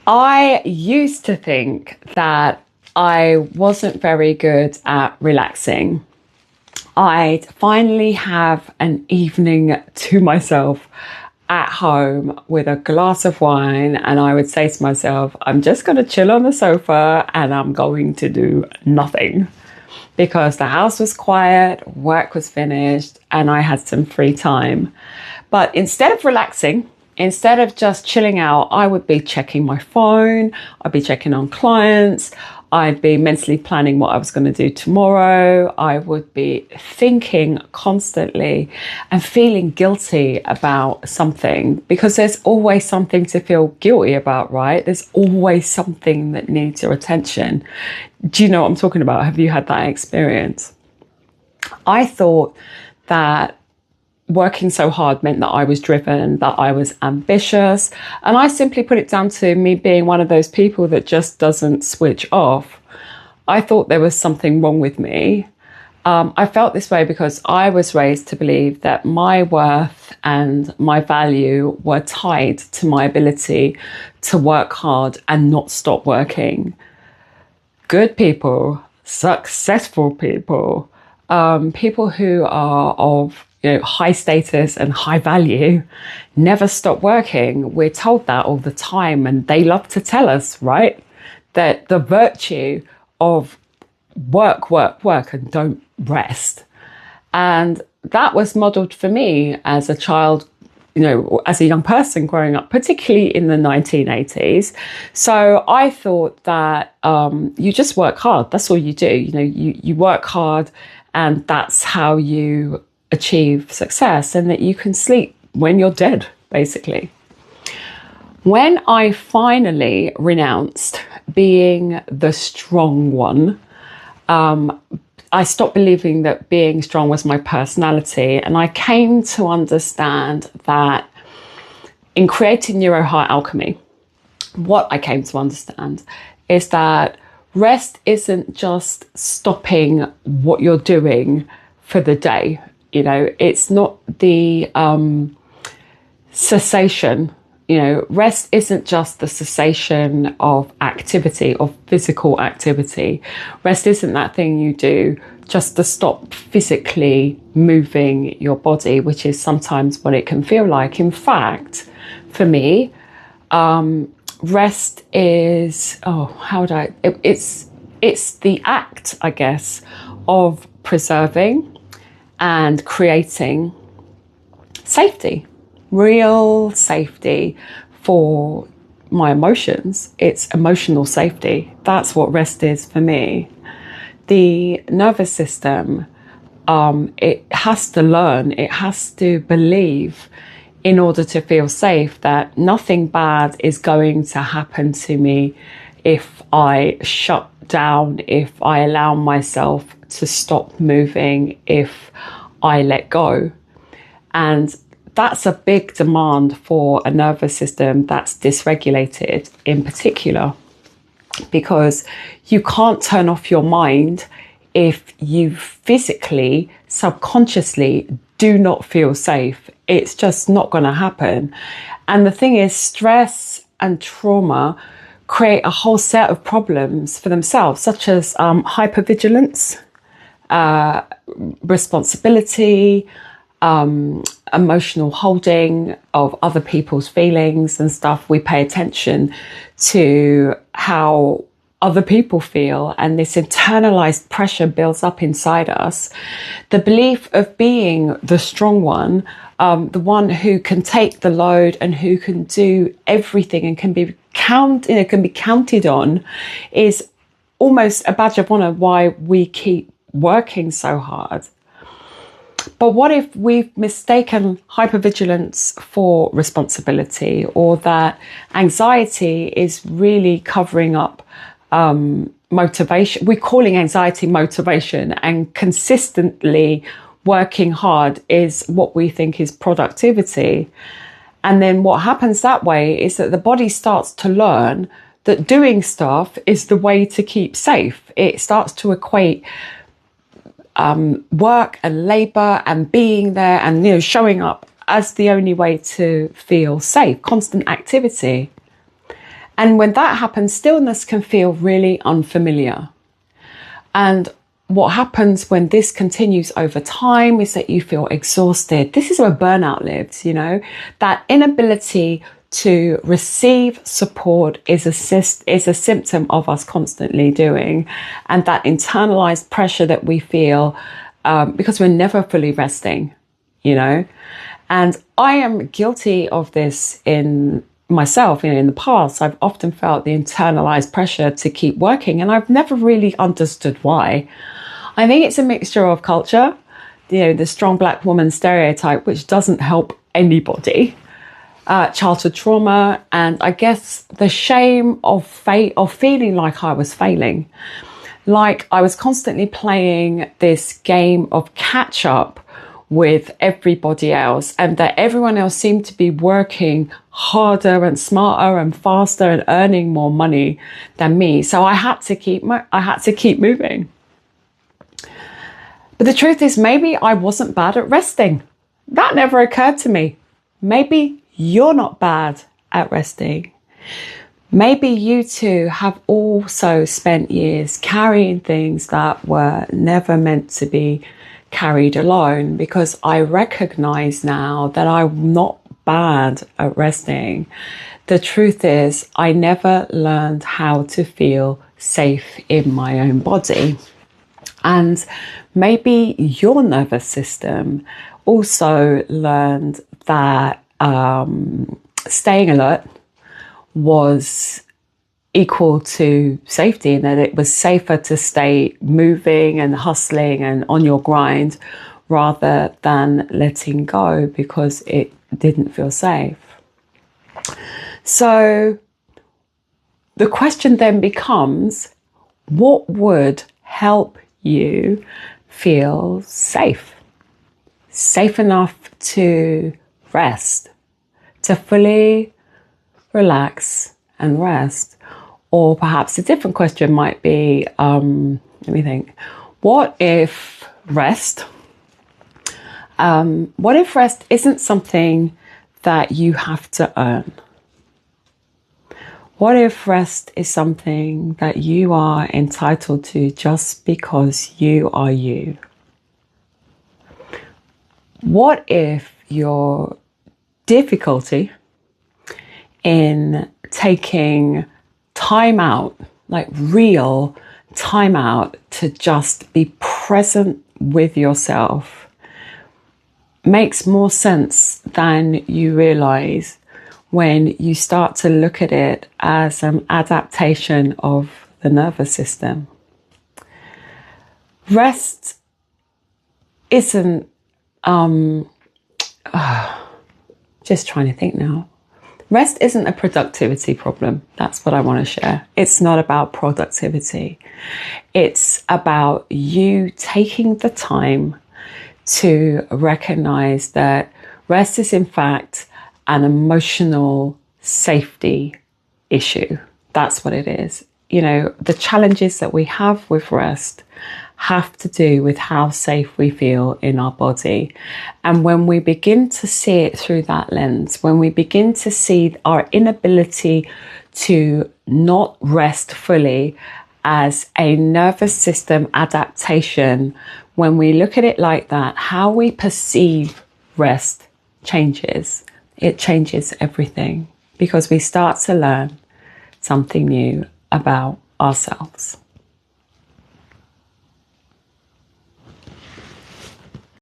I used to think that I wasn't very good at relaxing. I'd finally have an evening to myself at home with a glass of wine, and I would say to myself, I'm just going to chill on the sofa and I'm going to do nothing, because the house was quiet, work was finished, and I had some free time. But instead of relaxing, instead of just chilling out, I would be checking my phone, I'd be checking on clients, I'd be mentally planning what I was going to do tomorrow. I would be thinking constantly and feeling guilty about something, because there's always something to feel guilty about, right? There's always something that needs your attention. Do you know what I'm talking about? Have you had that experience? I thought that working so hard meant that I was driven, that I was ambitious. And I simply put it down to me being one of those people that just doesn't switch off. I thought there was something wrong with me. I felt this way because I was raised to believe that my worth and my value were tied to my ability to work hard and not stop working. Good people, successful people, people who are of high status and high value never stop working. We're told that all the time, and they love to tell us, right, that the virtue of work, and don't rest. And that was modeled for me as a child, as a young person growing up, particularly in the 1980s. So I thought that you just work hard. That's all you do. You work hard, and that's how you achieve success, and that you can sleep when you're dead, basically. When I finally renounced being the strong one, I stopped believing that being strong was my personality, and I came to understand that in creating Neuroheart Alchemy, what I came to understand is that rest isn't just stopping what you're doing for the day. It's not the cessation. Rest isn't just the cessation of activity, of physical activity. Rest isn't that thing you do just to stop physically moving your body, which is sometimes what it can feel like. In fact, for me, rest is, it's the act, I guess, of preserving and creating safety, real safety for my emotions. It's emotional safety. That's what rest is for me. The nervous system, it has to learn, it has to believe in order to feel safe that nothing bad is going to happen to me if I shut down, if I allow myself to stop moving, if I let go. And that's a big demand for a nervous system that's dysregulated in particular, because you can't turn off your mind if you physically, subconsciously do not feel safe. It's just not going to happen. And the thing is, stress and trauma create a whole set of problems for themselves, such as hypervigilance, responsibility, emotional holding of other people's feelings and stuff. We pay attention to how other people feel, and this internalized pressure builds up inside us. The belief of being the strong one, the one who can take the load and who can do everything and can be counted on, is almost a badge of honor why we keep working so hard. But what if we've mistaken hypervigilance for responsibility, or that anxiety is really covering up motivation? We're calling anxiety motivation, and consistently working hard is what we think is productivity. And then what happens that way is that the body starts to learn that doing stuff is the way to keep safe. It starts to equate work and labor and being there and showing up as the only way to feel safe, constant activity. And when that happens, stillness can feel really unfamiliar. And what happens when this continues over time is that you feel exhausted. This is where burnout lives, you know, that inability to receive support is a symptom of us constantly doing, and that internalized pressure that we feel because we're never fully resting, you know. And I am guilty of this in myself. You know, in the past, I've often felt the internalized pressure to keep working, and I've never really understood why. I think it's a mixture of culture, you know, the strong black woman stereotype, which doesn't help anybody. Childhood trauma, and I guess the shame of feeling like I was failing, like I was constantly playing this game of catch up with everybody else, and that everyone else seemed to be working harder and smarter and faster and earning more money than me. So I had to keep moving. But the truth is, maybe I wasn't bad at resting. That never occurred to me. Maybe you're not bad at resting. Maybe you too have also spent years carrying things that were never meant to be carried alone, because I recognize now that I'm not bad at resting. The truth is, I never learned how to feel safe in my own body. And maybe your nervous system also learned that staying alert was equal to safety, and that it was safer to stay moving and hustling and on your grind rather than letting go because it didn't feel safe. So the question then becomes, what would help you feel safe enough to rest, to fully relax and rest? Or perhaps a different question might be, let me think, what if rest isn't something that you have to earn? What if rest is something that you are entitled to just because you are you? What if your difficulty in taking time out, like real time out, to just be present with yourself makes more sense than you realize when you start to look at it as an adaptation of the nervous system? Rest isn't, just trying to think now. Rest isn't a productivity problem. That's what I want to share. It's not about productivity. It's about you taking the time to recognize that rest is in fact an emotional safety issue. That's what it is. You know, the challenges that we have with rest have to do with how safe we feel in our body. And when we begin to see it through that lens, when we begin to see our inability to not rest fully as a nervous system adaptation, when we look at it like that, how we perceive rest changes. It changes everything, because we start to learn something new about ourselves.